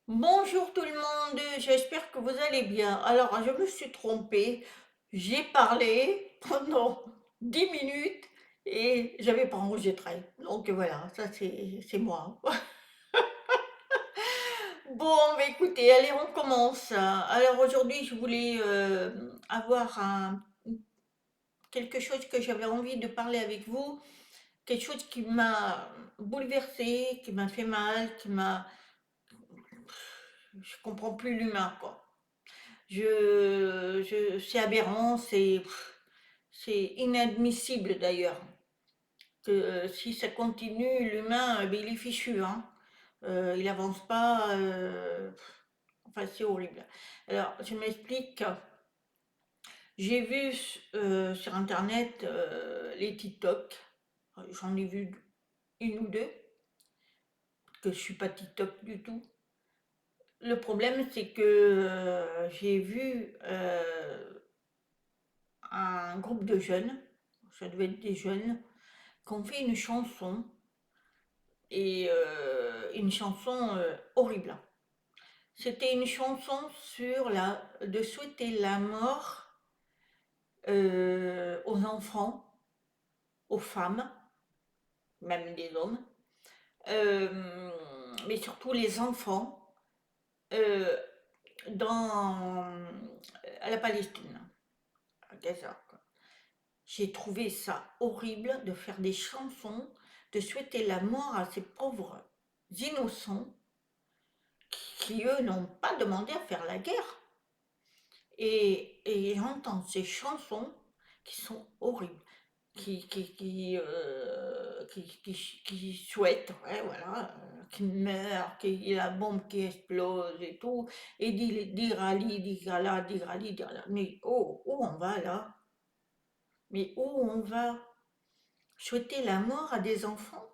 Bonjour tout le monde, j'espère que vous allez bien. Alors, je me suis trompée, j'ai parlé pendant 10 minutes et j'avais pas enregistré. Donc voilà, ça c'est moi. Bon, bah écoutez, allez, on commence. Alors aujourd'hui, je voulais avoir quelque chose que j'avais envie de parler avec vous, quelque chose qui m'a bouleversée, qui m'a fait mal, je comprends plus l'humain, quoi. C'est aberrant, c'est inadmissible d'ailleurs. Que si ça continue, l'humain, ben, il est fichu, hein. Il avance pas. Enfin, c'est horrible. Alors, je m'explique. J'ai vu sur Internet les TikTok. J'en ai vu une ou deux, parce que je suis pas TikTok du tout. Le problème, c'est que j'ai vu un groupe de jeunes, ça devait être des jeunes, qui ont fait une chanson, et une chanson horrible. C'était une chanson de souhaiter la mort aux enfants, aux femmes, même des hommes, euh, mais surtout les enfants, euh, dans, à la Palestine, à Gaza, quoi. J'ai trouvé ça horrible de faire des chansons, de souhaiter la mort à ces pauvres innocents qui, eux, n'ont pas demandé à faire la guerre. Et j'entends ces chansons qui sont horribles, qui souhaitent, ouais, voilà, qu'il meure, qu'il y ait la bombe qui explose et tout, et dire Ali, dire Allah, dire Ali, dire Allah. Mais où on va là? Mais où on va? Souhaiter la mort à des enfants?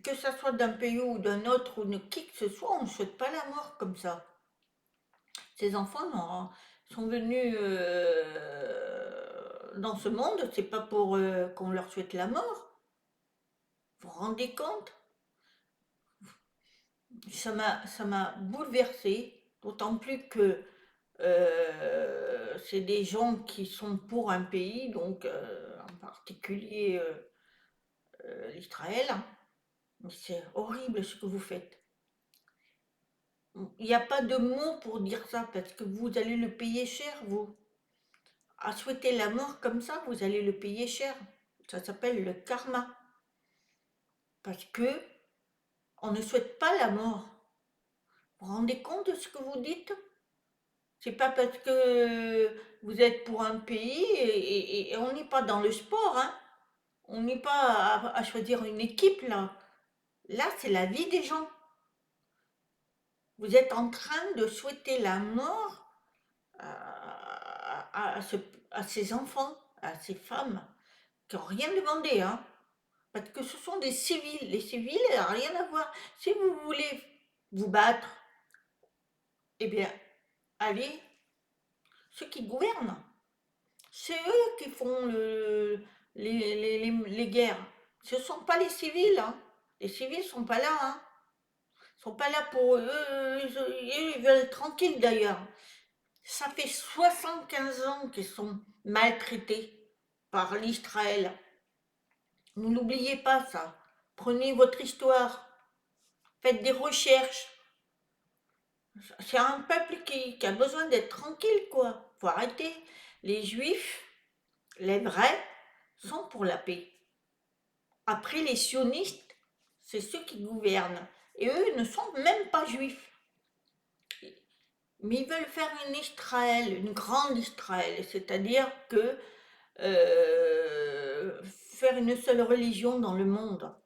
Que ça soit d'un pays ou d'un autre ou de qui que ce soit, on ne souhaite pas la mort comme ça. Ces enfants sont venus dans ce monde, c'est pas pour qu'on leur souhaite la mort. Vous vous rendez compte? Ça m'a bouleversée, d'autant plus que c'est des gens qui sont pour un pays, donc en particulier l'Israël. Mais c'est horrible ce que vous faites. Il n'y a pas de mots pour dire ça, parce que vous allez le payer cher, vous. À souhaiter la mort comme ça, vous allez le payer cher. Ça s'appelle le karma. Parce que on ne souhaite pas la mort. Vous vous rendez compte de ce que vous dites? C'est pas parce que vous êtes pour un pays et on n'est pas dans le sport, hein. On n'est pas à choisir une équipe là. Là, c'est la vie des gens. Vous êtes en train de souhaiter la mort à, à ce- à ces enfants, à ces femmes qui n'ont rien demandé, hein. Parce que ce sont des civils. Les civils, ça n'a rien à voir. Si vous voulez vous battre, eh bien, allez, ceux qui gouvernent, c'est eux qui font les guerres. Ce ne sont pas les civils, hein. Les civils ne sont pas là, hein. Ils ne sont pas là pour eux. Ils veulent être tranquilles d'ailleurs. Ça fait 75 ans qu'ils sont maltraités par l'Israël. Vous n'oubliez pas ça. Prenez votre histoire, faites des recherches. C'est un peuple qui a besoin d'être tranquille, quoi. Faut arrêter. Les juifs, les vrais, sont pour la paix. Après, les sionistes, c'est ceux qui gouvernent. Et eux ne sont même pas juifs. Mais ils veulent faire une Israël, une grande Israël. C'est-à-dire que faire une seule religion dans le monde.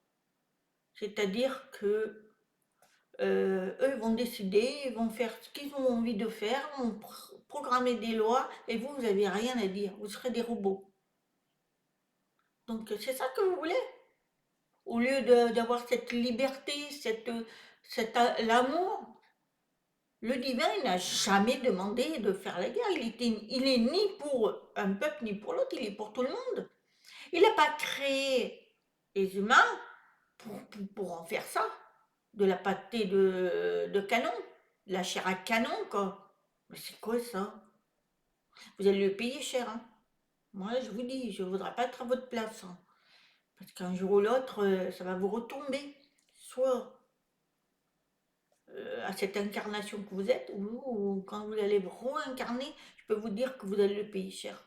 C'est-à-dire que eux vont décider, ils vont faire ce qu'ils ont envie de faire, vont programmer des lois, et vous n'avez rien à dire, vous serez des robots. Donc c'est ça que vous voulez? Au lieu d'avoir cette liberté, l'amour, le divin il n'a jamais demandé de faire la guerre. Il est ni pour un peuple ni pour l'autre, il est pour tout le monde. Il n'a pas créé les humains pour en faire ça. de la pâtée de canon, de la chair à canon, quoi. Mais c'est quoi ça? Vous allez le payer cher, hein. Moi, je vous dis, je ne voudrais pas être à votre place, hein. Parce qu'un jour ou l'autre, ça va vous retomber. Soit à cette incarnation que vous êtes, ou quand vous allez vous réincarner, je peux vous dire que vous allez le payer cher.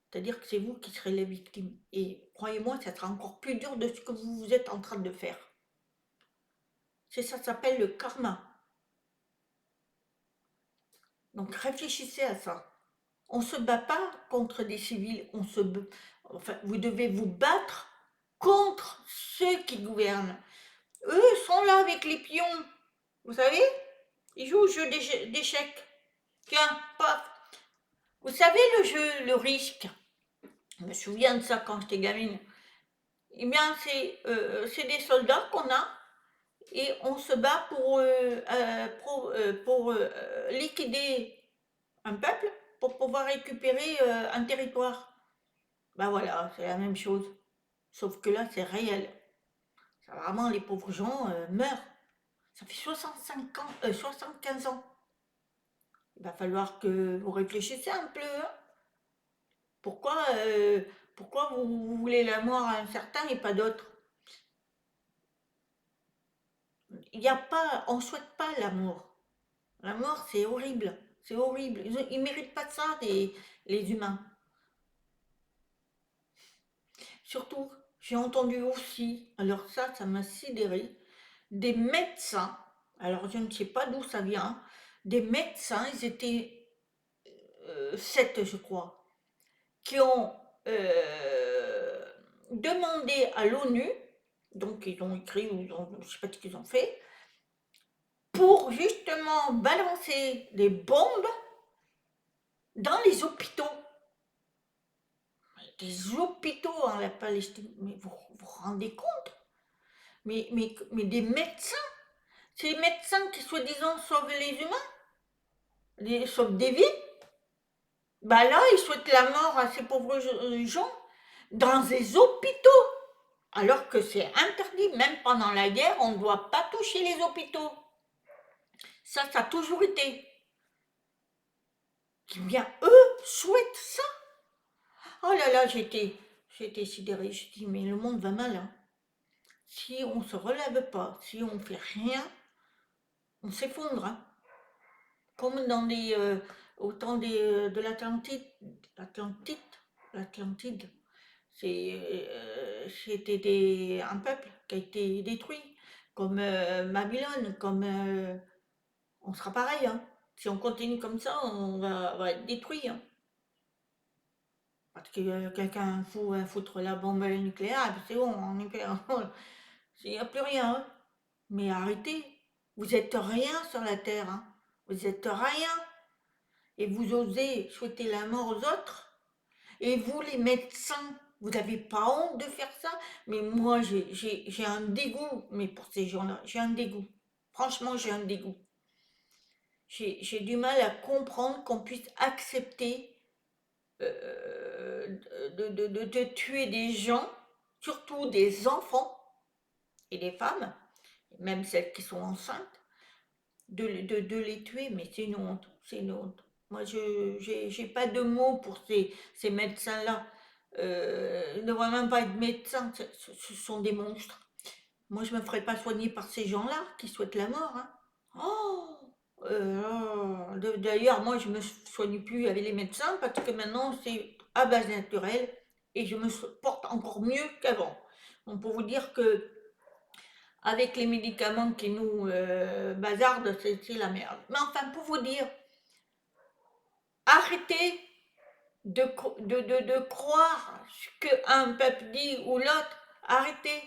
C'est-à-dire que c'est vous qui serez les victimes. Et croyez-moi, ça sera encore plus dur de ce que vous êtes en train de faire. C'est ça, ça s'appelle le karma. Donc réfléchissez à ça. On ne se bat pas contre des civils, enfin, vous devez vous battre contre ceux qui gouvernent. Eux sont là avec les pions, vous savez, ils jouent au jeu d'échecs. Tiens, paf. Vous savez le jeu, le risque, je me souviens de ça quand j'étais gamine. Eh bien, c'est des soldats qu'on a et on se bat pour liquider un peuple pour pouvoir récupérer un territoire. Ben voilà, c'est la même chose. Sauf que là, c'est réel. Ça, vraiment, les pauvres gens meurent. Ça fait 65 ans, 75 ans. Il va falloir que vous réfléchissiez un peu, hein. Pourquoi, pourquoi vous voulez la mort à un certain et pas d'autres? Il n'y a pas, on ne souhaite pas la mort. La mort, c'est horrible. C'est horrible. Ils ne méritent pas de ça, les humains. Surtout, j'ai entendu aussi, alors ça m'a sidéré, des médecins, alors je ne sais pas d'où ça vient, des médecins, ils étaient 7 je crois, qui ont demandé à l'ONU, donc ils ont écrit, ou je ne sais pas ce qu'ils ont fait, pour justement balancer des bombes dans les hôpitaux. Des hôpitaux en la Palestine, mais vous vous rendez compte? Mais des médecins, c'est les médecins qui soi-disant sauvent les humains, sauvent des vies. Bah là, ils souhaitent la mort à ces pauvres gens dans des hôpitaux, alors que c'est interdit. Même pendant la guerre, on ne doit pas toucher les hôpitaux. Ça a toujours été. Eh bien, eux souhaitent ça. Oh là là, j'étais sidérée. Je dis, mais le monde va mal, hein. Si on ne se relève pas, si on ne fait rien, on s'effondre, hein. Comme dans au temps de l'Atlantide, c'était un peuple qui a été détruit, comme Babylone, comme on sera pareil, hein. Si on continue comme ça, va être détruit, hein. Parce que quelqu'un va foutre la bombe nucléaire, et puis c'est bon, on est il n'y a plus rien, hein. Mais arrêtez, vous êtes rien sur la terre, hein. Vous êtes rien. Et vous osez souhaiter la mort aux autres. Et vous, les médecins, vous n'avez pas honte de faire ça? Mais moi, j'ai un dégoût, mais pour ces gens-là, j'ai un dégoût. Franchement, j'ai un dégoût. J'ai du mal à comprendre qu'on puisse accepter de tuer des gens, surtout des enfants et des femmes, même celles qui sont enceintes, de les tuer, mais c'est une honte, c'est une honte. Moi, je n'ai pas de mots pour ces médecins-là. Ils ne devraient même pas être médecins, ce sont des monstres. Moi, je ne me ferai pas soigner par ces gens-là qui souhaitent la mort, hein. Oh, d'ailleurs, moi, je ne me soigne plus avec les médecins parce que maintenant, c'est à base naturelle et je me porte encore mieux qu'avant. Donc, pour vous dire que avec les médicaments qui nous bazardent, c'est la merde. Mais enfin, pour vous dire, arrêtez de croire ce qu'un peuple dit ou l'autre. Arrêtez.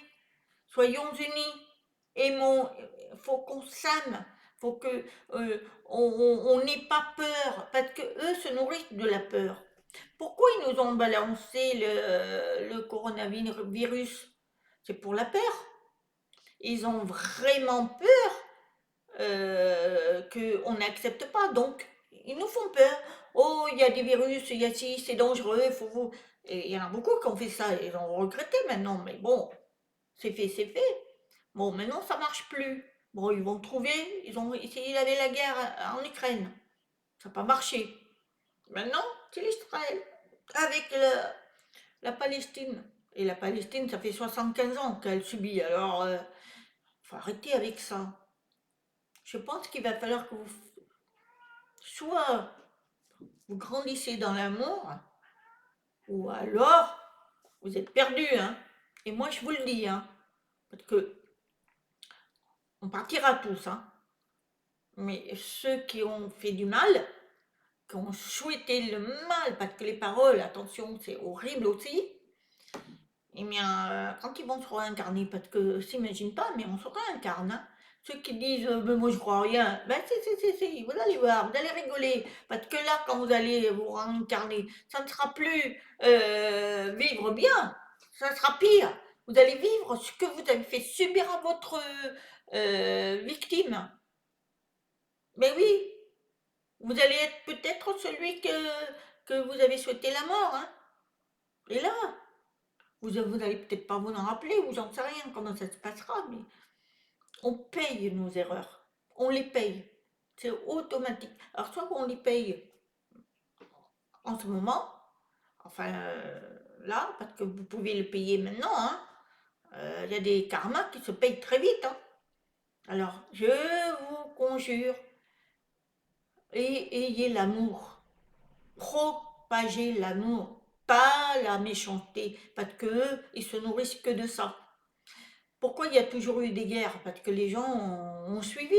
Soyons unis. Aimons. Il faut qu'on s'aime. Il faut que on n'ait pas peur. Parce que eux se nourrissent de la peur. Pourquoi ils nous ont balancé le coronavirus? C'est pour la peur. Ils ont vraiment peur qu'on n'accepte pas. Donc, ils nous font peur. Oh, il y a des virus, il y a ci, c'est dangereux, il faut vous. Et il y en a beaucoup qui ont fait ça, ils ont regretté maintenant, mais bon, c'est fait, c'est fait. Bon, maintenant ça marche plus. Bon, ils vont trouver, ils ont essayé d'aller la guerre en Ukraine. Ça n'a pas marché. Maintenant, c'est l'Israël avec la Palestine. Et la Palestine, ça fait 75 ans qu'elle subit. Alors, il faut arrêter avec ça. Je pense qu'il va falloir que soit vous grandissez dans l'amour, ou alors vous êtes perdus, hein. Et moi, je vous le dis, hein, parce que on partira tous, hein. Mais ceux qui ont fait du mal, qui ont souhaité le mal, parce que les paroles, attention, c'est horrible aussi, eh bien, quand ils vont se réincarner, parce que s'imagine pas, mais on se réincarne, hein. Ceux qui disent ben moi je crois rien, ben si, vous allez voir, vous allez rigoler, parce que là, quand vous allez vous réincarner, ça ne sera plus vivre bien, ça sera pire. Vous allez vivre ce que vous avez fait subir à votre victime. Mais oui, vous allez être peut-être celui que vous avez souhaité la mort, hein. Et là, vous n'allez peut-être pas vous en rappeler, ou j'en sais rien comment ça se passera, mais on paye nos erreurs. On les paye. C'est automatique. Alors, soit on les paye en ce moment, enfin là, parce que vous pouvez le payer maintenant, hein. Il y a des karmas qui se payent très vite, hein. Alors, je vous conjure, ayez l'amour. Propagez l'amour, pas la méchanceté, parce qu'eux, ils se nourrissent que de ça. Pourquoi il y a toujours eu des guerres? Parce que les gens ont suivi.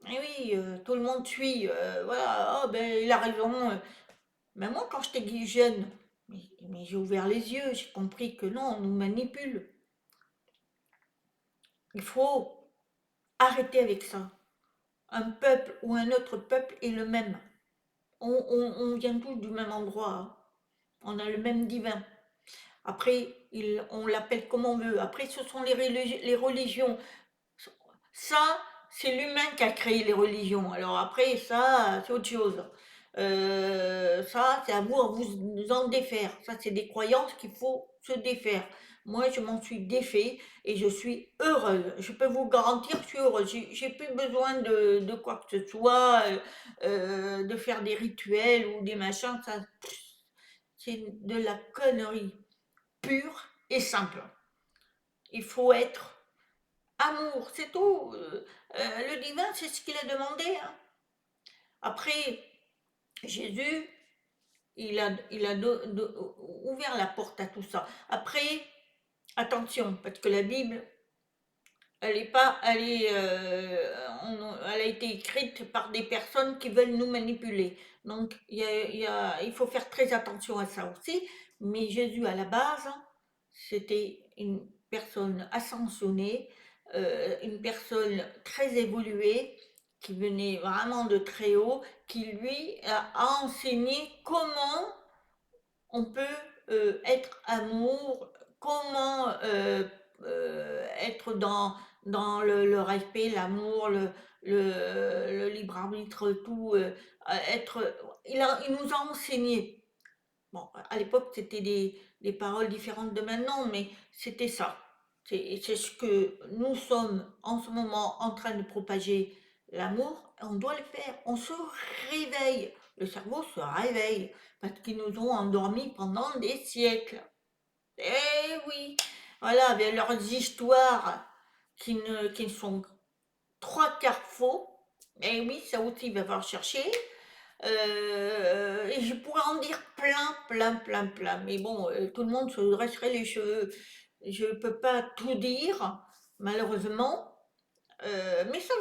Et oui, tout le monde suit. Voilà, oh, ben, il a raison. Mais moi, quand j'étais jeune, mais j'ai ouvert les yeux, j'ai compris que non, on nous manipule. Il faut arrêter avec ça. Un peuple ou un autre peuple est le même. On vient tous du même endroit, hein. On a le même divin. Après, on l'appelle comme on veut. Après, ce sont les religions. Ça, c'est l'humain qui a créé les religions. Alors après, ça, c'est autre chose. Ça, c'est à vous de vous en défaire. Ça, c'est des croyances qu'il faut se défaire. Moi, je m'en suis défait et je suis heureuse. Je peux vous garantir que je suis heureuse. J'ai plus besoin de quoi que ce soit, de faire des rituels ou des machins. Ça, c'est de la connerie pure et simple. Il faut être amour, c'est tout. Le divin, c'est ce qu'il a demandé, hein. Après, Jésus, il a ouvert la porte à tout ça. Après, attention, parce que la Bible, elle est pas, elle a été écrite par des personnes qui veulent nous manipuler. Donc, il faut faire très attention à ça aussi. Mais Jésus, à la base, c'était une personne ascensionnée, une personne très évoluée, qui venait vraiment de très haut, qui lui a enseigné comment on peut être amour, comment être dans le respect, l'amour, le libre arbitre, tout, être. Il nous a enseigné. Bon, à l'époque, c'était des paroles différentes de maintenant, mais c'était ça. C'est ce que nous sommes en ce moment en train de propager, l'amour. On doit le faire. On se réveille. Le cerveau se réveille parce qu'ils nous ont endormis pendant des siècles. Eh oui, voilà, avec leurs histoires qui sont trois quarts faux. Eh oui, ça aussi, il va falloir chercher. Et je pourrais en dire plein. Mais bon, tout le monde se dresserait les cheveux. Je ne peux pas tout dire, malheureusement. Mais ça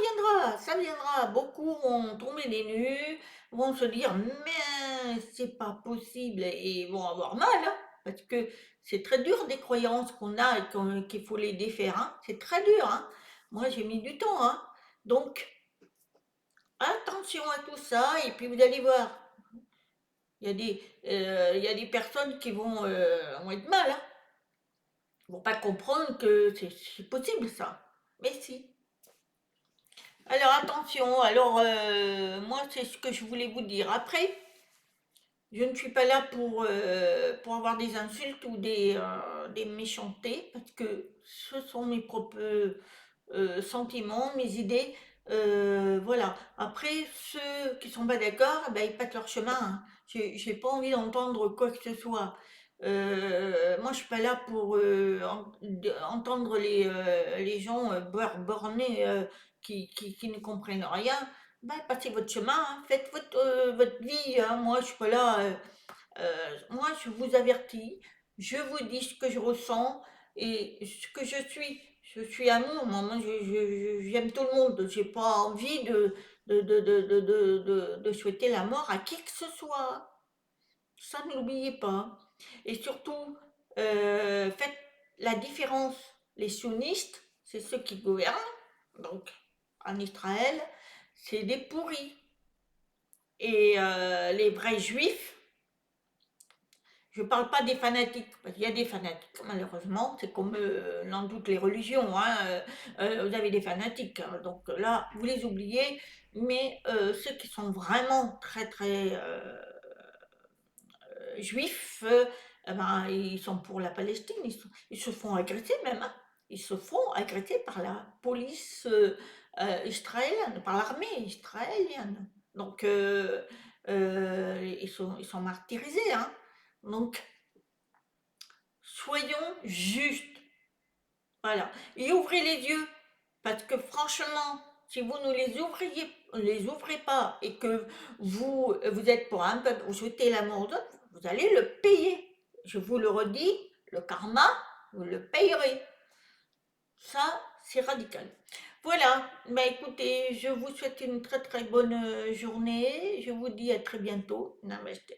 viendra. Beaucoup vont tomber des nues, vont se dire, mais c'est pas possible, et vont avoir mal, hein, parce que c'est très dur des croyances qu'on a et qu'il faut les défaire, hein. C'est très dur, hein. Moi, j'ai mis du temps, hein. Donc, attention à tout ça, et puis vous allez voir. Il y a des personnes qui vont être mal, hein. Ils vont pas comprendre que c'est possible ça. Mais si. Alors attention, alors moi c'est ce que je voulais vous dire. Après, je ne suis pas là pour avoir des insultes ou des méchancetés, parce que ce sont mes propres sentiments, mes idées. Voilà. Après, ceux qui sont pas d'accord, ben, ils passent leur chemin, hein. J'ai pas envie d'entendre quoi que ce soit. Moi, je suis pas là pour entendre les gens bornés qui ne comprennent rien. Ben, passez votre chemin, hein. Faites votre vie, hein. Moi, je suis pas là. Moi, je vous avertis, je vous dis ce que je ressens et ce que je suis. Je suis amour, moi, j'aime tout le monde. J'ai pas envie de souhaiter la mort à qui que ce soit. Ça, n'oubliez pas. Et surtout, faites la différence. Les sionistes, c'est ceux qui gouvernent, donc en Israël, c'est des pourris. Et les vrais juifs, je ne parle pas des fanatiques, parce qu'il y a des fanatiques, malheureusement, c'est comme dans toutes les religions, hein, vous avez des fanatiques, hein, donc là, vous les oubliez, mais ceux qui sont vraiment très très juifs, eh ben, ils sont pour la Palestine, ils se font agresser même, hein. Ils se font agresser par la police israélienne, par l'armée israélienne. Donc, ils sont martyrisés, hein. Donc, soyons justes, voilà. Et ouvrez les yeux, parce que franchement, si vous ne les ouvrez pas et que vous êtes pour un peuple, vous souhaitez la mort d'autres, vous allez le payer. Je vous le redis, le karma, vous le payerez. Ça, c'est radical. Voilà, bah écoutez, je vous souhaite une très très bonne journée. Je vous dis à très bientôt. Namaste.